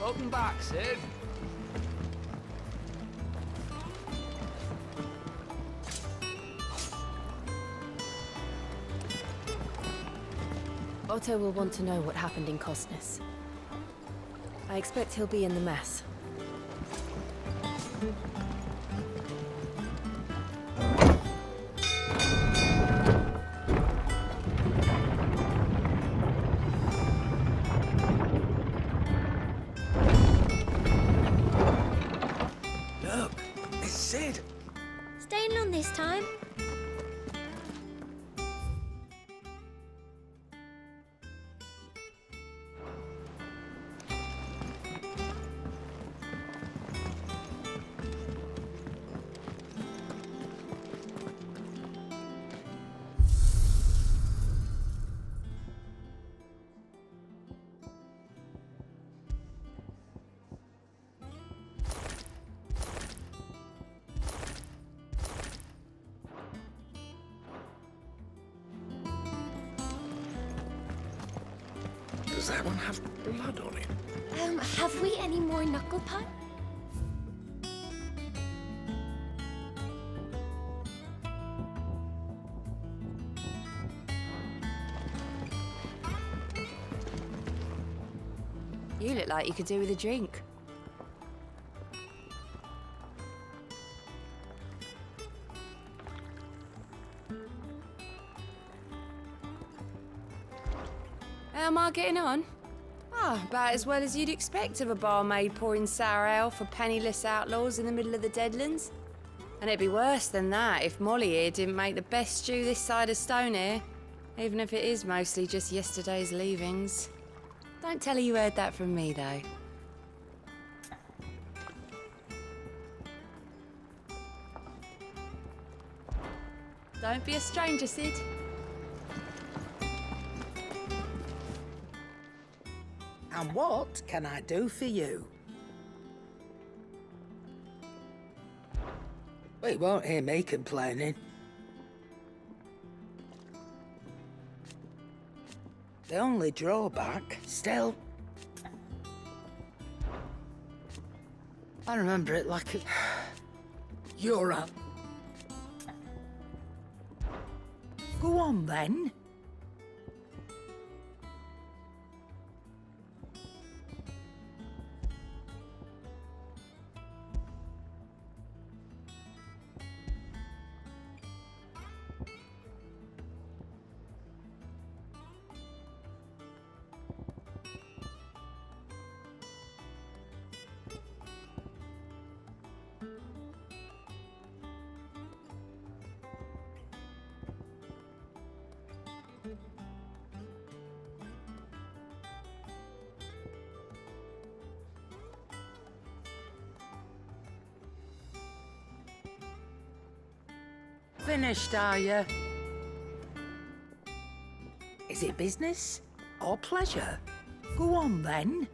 Welcome back, Sid. Otto will want to know what happened in Costness. I expect he'll be in the mess. Look, it's Sid. Staying on this time? Does that one have blood on it? Have we any more knuckle puck? You look like you could do with a drink. How am I getting on? Ah, about as well as you'd expect of a barmaid pouring sour ale for penniless outlaws in the middle of the Deadlands. And it'd be worse than that if Molly here didn't make the best stew this side of Stone here, even if it is mostly just yesterday's leavings. Don't tell her you heard that from me, though. Don't be a stranger, Sid. And what can I do for you? Well, you won't hear me complaining. The only drawback, still... I remember it like a... You're a... Go on, then. Finished, are you? Is it business or pleasure? Go on, then.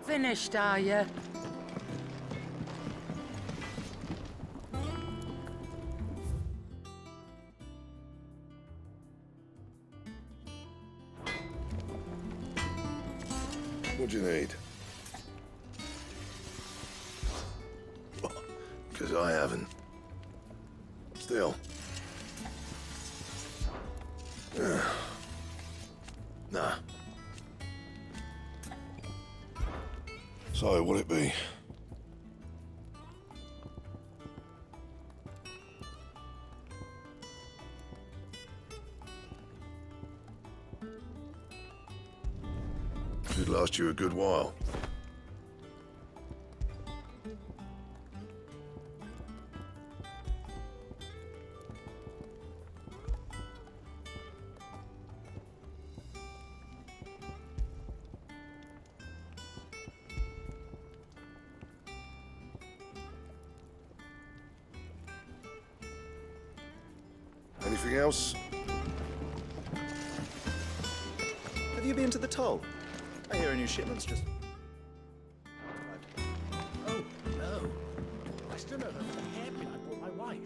Finished, are you? What do you need? Because I haven't. Still. Nah. So, what'd it be? Should last you a good while. Anything else? Have you been to the toll? I hear a new shipment's just... Oh, no. I still know her for the hairpin I bought my wife.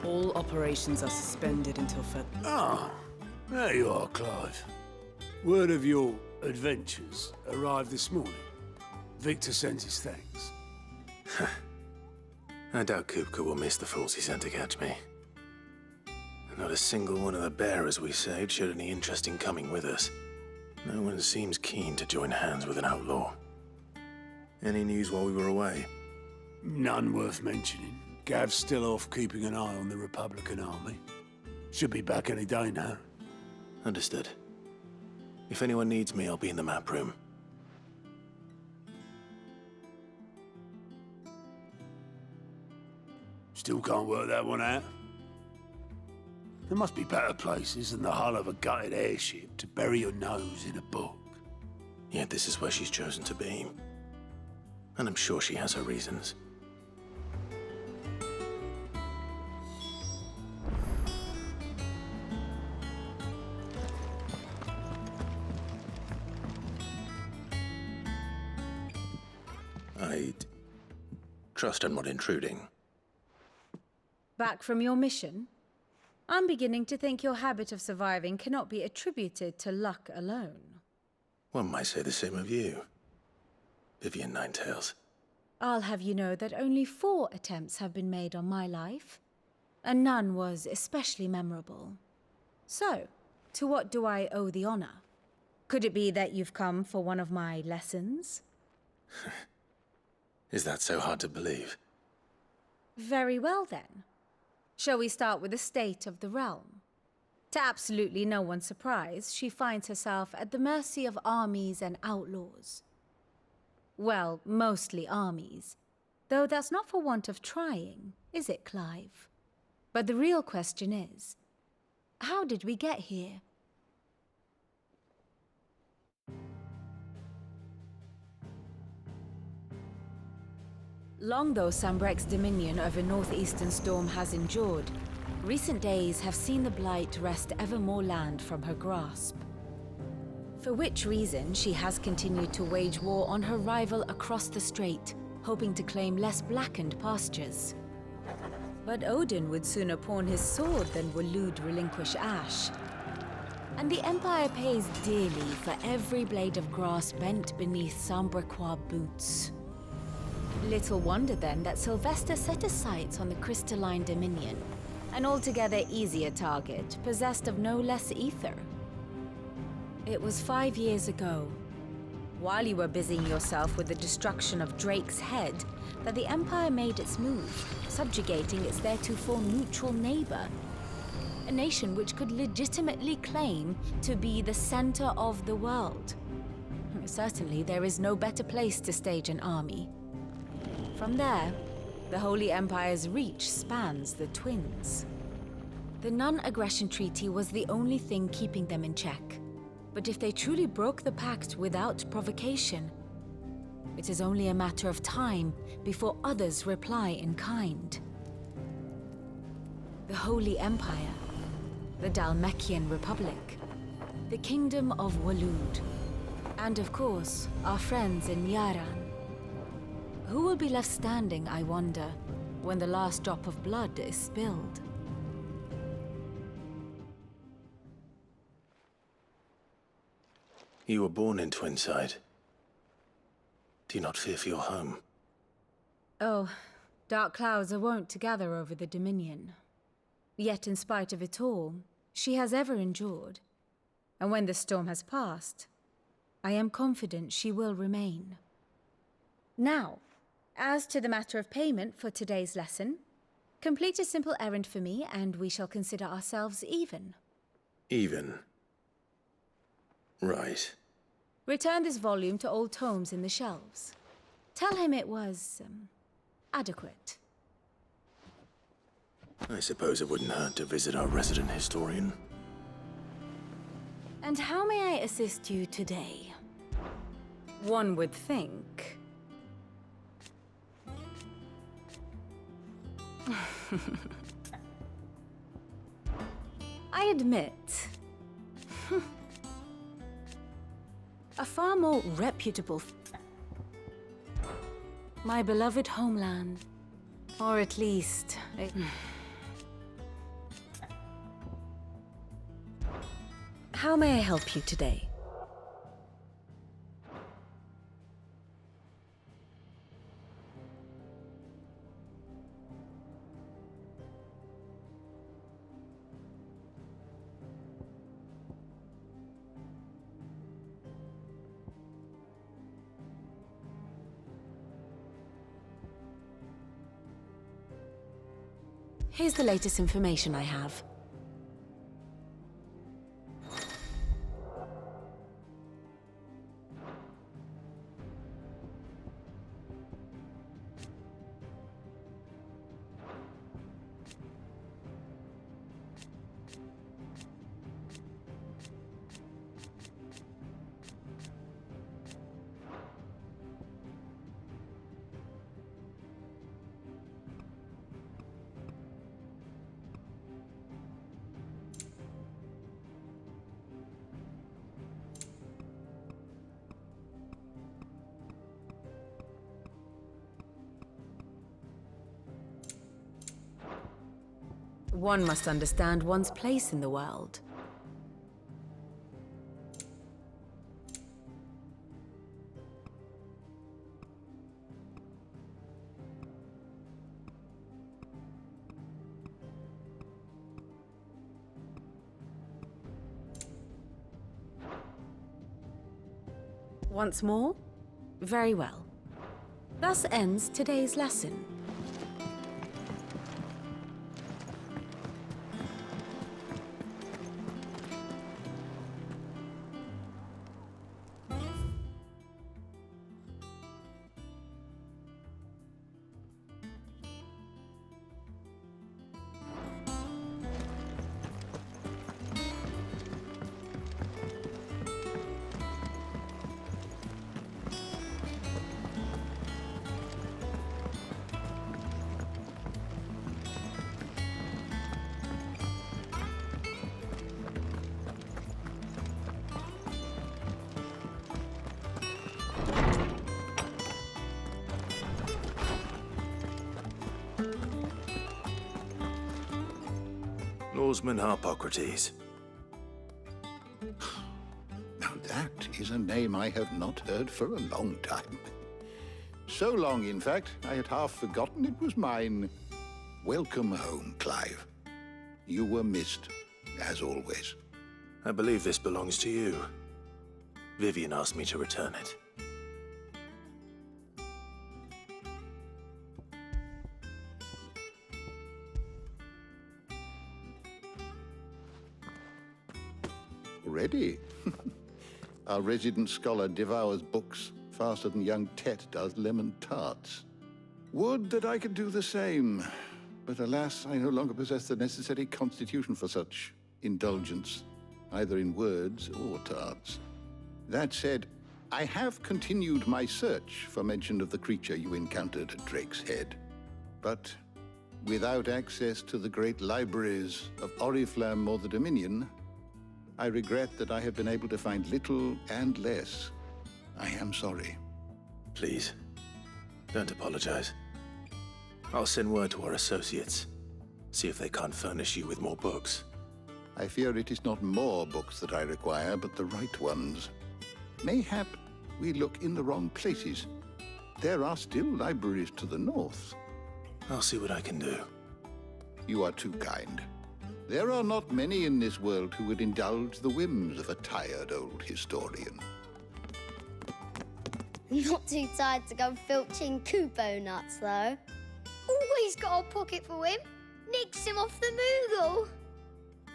All operations are suspended until further... Ah, there you are, Clive. Word of your adventures arrived this morning. Victor sends his thanks. I doubt Kupka will miss the fools he sent to catch me. Not a single one of the bearers we saved showed any interest in coming with us. No one seems keen to join hands with an outlaw. Any news while we were away? None worth mentioning. Gav's still off keeping an eye on the Republican army. Should be back any day now. Understood. If anyone needs me, I'll be in the map room. Still can't work that one out. There must be better places than the hull of a gutted airship to bury your nose in a book. Yet this is where she's chosen to be. And I'm sure she has her reasons. I'd trust I'm not intruding. Back from your mission? I'm beginning to think your habit of surviving cannot be attributed to luck alone. One might say the same of you, Vivian Ninetails. I'll have you know that only 4 attempts have been made on my life, and none was especially memorable. So, to what do I owe the honor? Could it be that you've come for one of my lessons? Is that so hard to believe? Very well then. Shall we start with the state of the realm? To absolutely no one's surprise, she finds herself at the mercy of armies and outlaws. Well, mostly armies. Though that's not for want of trying, is it, Clive? But the real question is, how did we get here? Long though Sambrek's dominion over northeastern Storm has endured, recent days have seen the Blight wrest ever more land from her grasp. For which reason she has continued to wage war on her rival across the strait, hoping to claim less blackened pastures. But Odin would sooner pawn his sword than Waloed relinquish Ash. And the Empire pays dearly for every blade of grass bent beneath Sambrequois boots. Little wonder then that Sylvester set his sights on the Crystalline Dominion, an altogether easier target, possessed of no less ether. It was 5 years ago, while you were busying yourself with the destruction of Drake's head, that the Empire made its move, subjugating its theretofore neutral neighbor, a nation which could legitimately claim to be the center of the world. Certainly, there is no better place to stage an army. From there, the Holy Empire's reach spans the Twins. The non-aggression treaty was the only thing keeping them in check. But if they truly broke the pact without provocation, it is only a matter of time before others reply in kind. The Holy Empire, the Dhalmekian Republic, the Kingdom of Waloed, and of course, our friends in Yaran. Who will be left standing, I wonder, when the last drop of blood is spilled? You were born in Twinside. Do you not fear for your home? Oh, dark clouds are wont to gather over the Dominion. Yet in spite of it all, she has ever endured. And when the storm has passed, I am confident she will remain. Now, as to the matter of payment for today's lesson, complete a simple errand for me and we shall consider ourselves even. Even? Right. Return this volume to old tomes in the shelves. Tell him it was, adequate. I suppose it wouldn't hurt to visit our resident historian. And how may I assist you today? One would think. I admit, a far more reputable my beloved homeland, or at least How may I help you today? Here's the latest information I have. One must understand one's place in the world. Once more? Very well. Thus ends today's lesson. Lawsman Harpocrates. Now that is a name I have not heard for a long time. So long, in fact, I had half forgotten it was mine. Welcome home, Clive. You were missed, as always. I believe this belongs to you. Vivian asked me to return it. Already? Our resident scholar devours books faster than young Tet does lemon tarts. Would that I could do the same. But alas, I no longer possess the necessary constitution for such indulgence, either in words or tarts. That said, I have continued my search for mention of the creature you encountered at Drake's Head. But without access to the great libraries of Oriflamme or the Dominion, I regret that I have been able to find little and less. I am sorry. Please, don't apologize. I'll send word to our associates. See if they can't furnish you with more books. I fear it is not more books that I require, but the right ones. Mayhap we look in the wrong places. There are still libraries to the north. I'll see what I can do. You are too kind. There are not many in this world who would indulge the whims of a tired old historian. Not too tired to go filching Kupo nuts, though. Always got a pocket for him. Nicks him off the Moogle.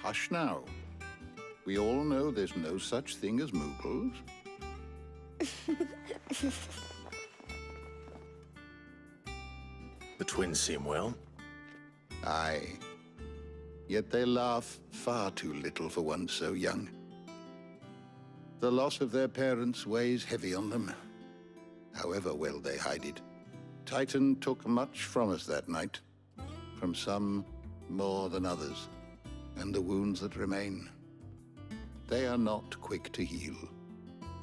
Hush now. We all know there's no such thing as Moogles. The twins seem well. Aye. Yet they laugh far too little for one so young. The loss of their parents weighs heavy on them, however well they hide it. Titan took much from us that night. From some more than others. And the wounds that remain, they are not quick to heal.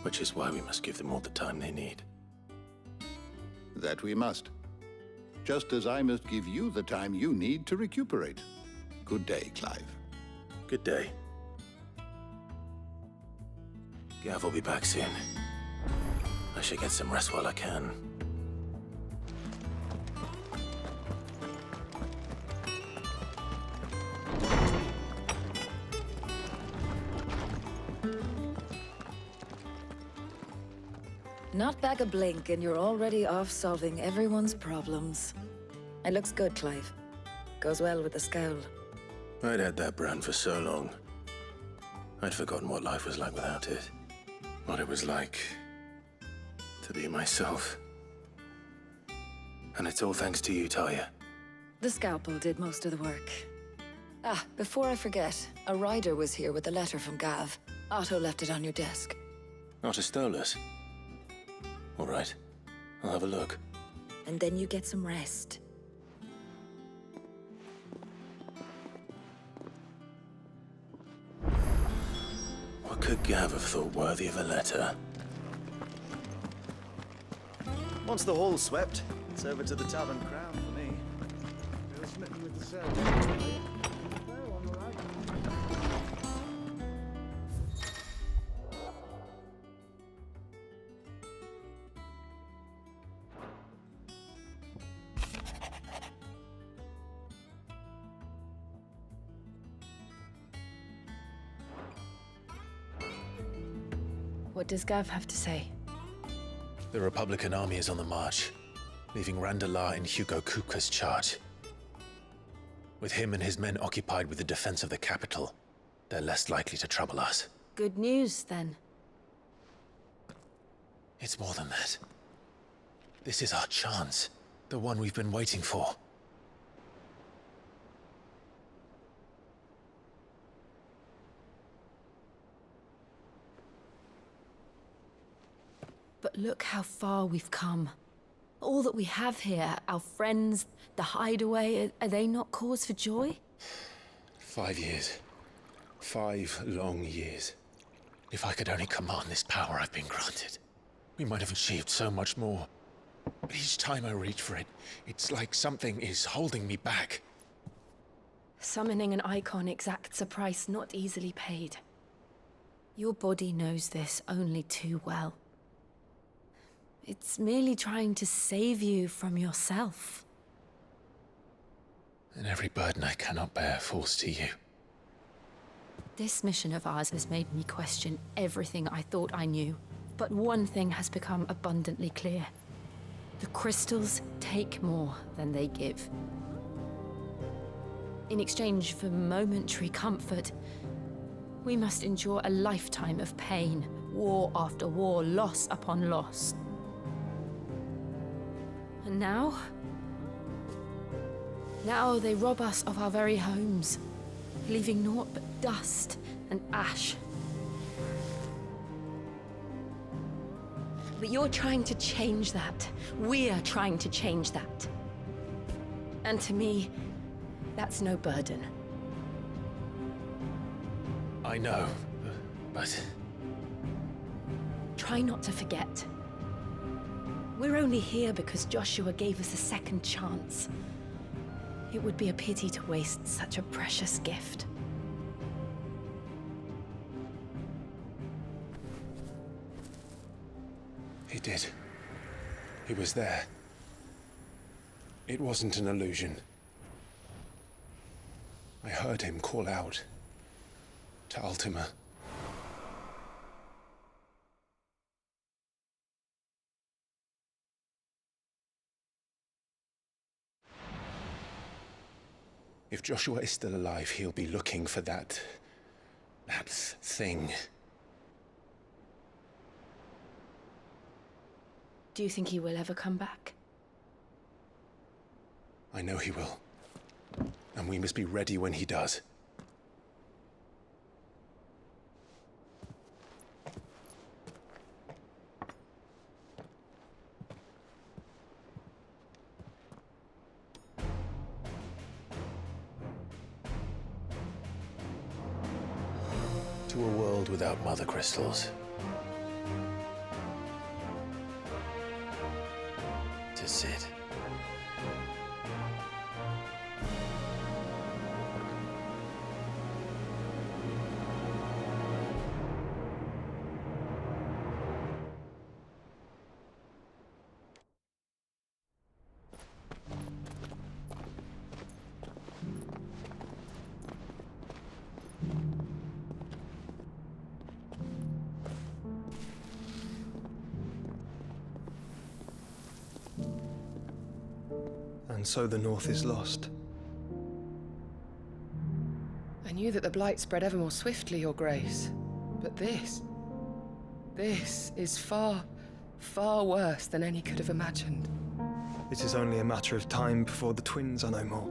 Which is why we must give them all the time they need. That we must. Just as I must give you the time you need to recuperate. Good day, Clive. Good day. Gav will be back soon. I should get some rest while I can. Not back a blink and you're already off solving everyone's problems. It looks good, Clive. Goes well with the scowl. I'd had that brand for so long. I'd forgotten what life was like without it. What it was like to be myself. And it's all thanks to you, Talia. The scalpel did most of the work. Ah, before I forget, a rider was here with a letter from Gav. Otto left it on your desk. Otto stole us. All right, I'll have a look. And then you get some rest. What could Gav have thought worthy of a letter? Once the hall's swept, it's over to the Tavern Crown for me. They're smitten with the ceremony. Well, on the right. What does Gav have to say? The Republican army is on the march, leaving Randalar in Hugo Kuka's charge. With him and his men occupied with the defense of the capital, they're less likely to trouble us. Good news, then. It's more than that. This is our chance, the one we've been waiting for. But look how far we've come. All that we have here, our friends, the hideaway, are they not cause for joy? 5 years. 5 long years. If I could only command this power I've been granted, we might have achieved so much more. But each time I reach for it, it's like something is holding me back. Summoning an icon exacts a price not easily paid. Your body knows this only too well. It's merely trying to save you from yourself. And every burden I cannot bear falls to you. This mission of ours has made me question everything I thought I knew. But one thing has become abundantly clear. The crystals take more than they give. In exchange for momentary comfort, we must endure a lifetime of pain, war after war, loss upon loss. And now they rob us of our very homes, leaving naught but dust and ash. But you're trying to change that. We're trying to change that. And to me, that's no burden. I know, but... Try not to forget. We're only here because Joshua gave us a second chance. It would be a pity to waste such a precious gift. He did. He was there. It wasn't an illusion. I heard him call out to Ultima. If Joshua is still alive, he'll be looking for that thing. Do you think he will ever come back? I know he will. And we must be ready when he does. To a world without mother crystals. To sit. And so the North is lost. I knew that the Blight spread ever more swiftly, Your Grace. But this is far, far worse than any could have imagined. It is only a matter of time before the twins are no more.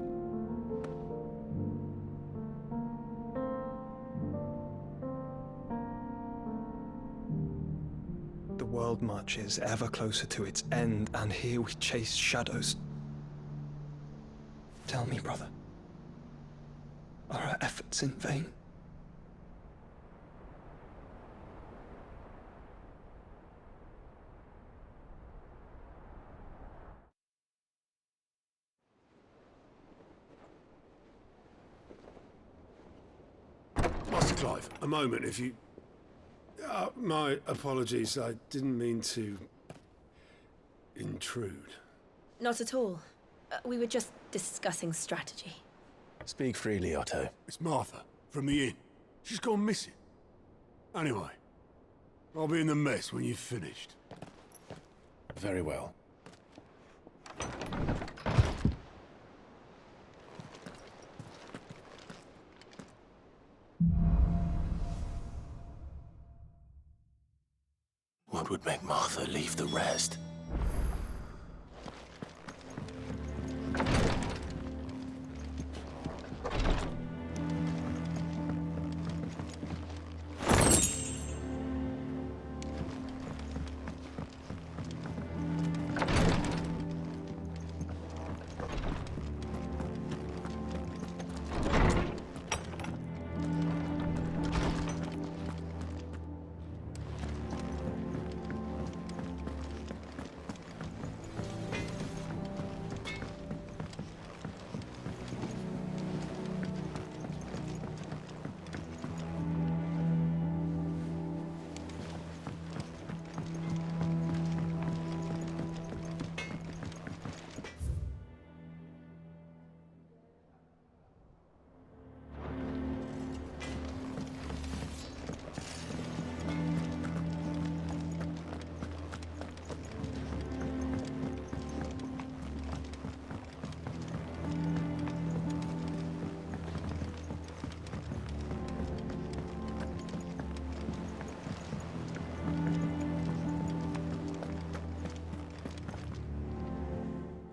The world marches ever closer to its end, and here we chase shadows. Tell me, brother, are our efforts in vain? Master Clive, a moment, if you... my apologies, I didn't mean to... intrude. Not at all. We were just discussing strategy. Speak freely, Otto. It's Martha, from the inn. She's gone missing. Anyway, I'll be in the mess when you've finished. Very well. What would make Martha leave the rest?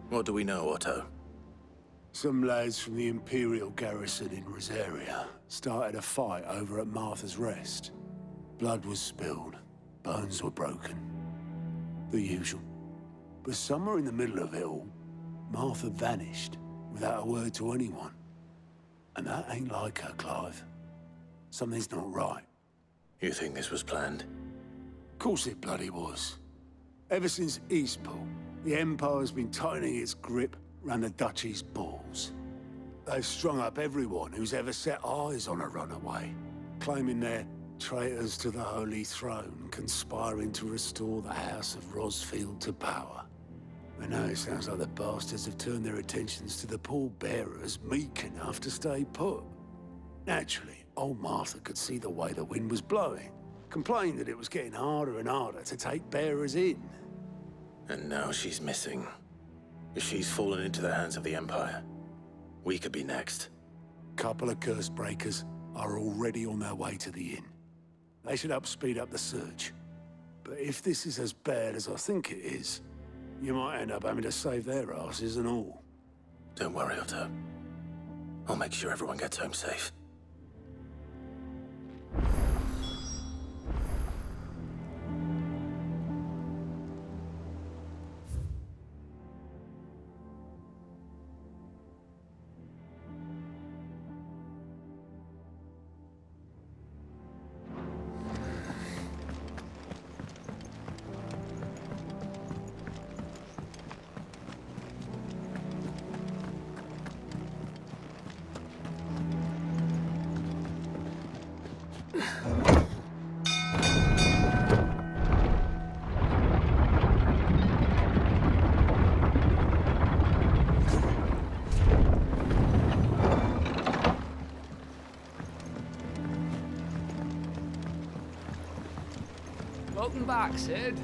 What do we know, Otto? Some lads from the Imperial garrison in Rosaria started a fight over at Martha's Rest. Blood was spilled, bones were broken. The usual. But somewhere in the middle of it all, Martha vanished without a word to anyone. And that ain't like her, Clive. Something's not right. You think this was planned? Of course it bloody was. Ever since Eastpool, the Empire's been tightening its grip round the Duchy's balls. They've strung up everyone who's ever set eyes on a runaway, claiming they're Traitors to the Holy Throne conspiring to restore the House of Rosfield to power. And now it sounds like the bastards have turned their attentions to the pallbearers meek enough to stay put. Naturally, old Martha could see the way the wind was blowing, complained that it was getting harder and harder to take bearers in. And now she's missing. If she's fallen into the hands of the Empire, we could be next. Couple of curse breakers are already on their way to the inn. They should help speed up the search. But if this is as bad as I think it is, you might end up having to save their asses and all. Don't worry, Otto. I'll make sure everyone gets home safe. Welcome back, Sid.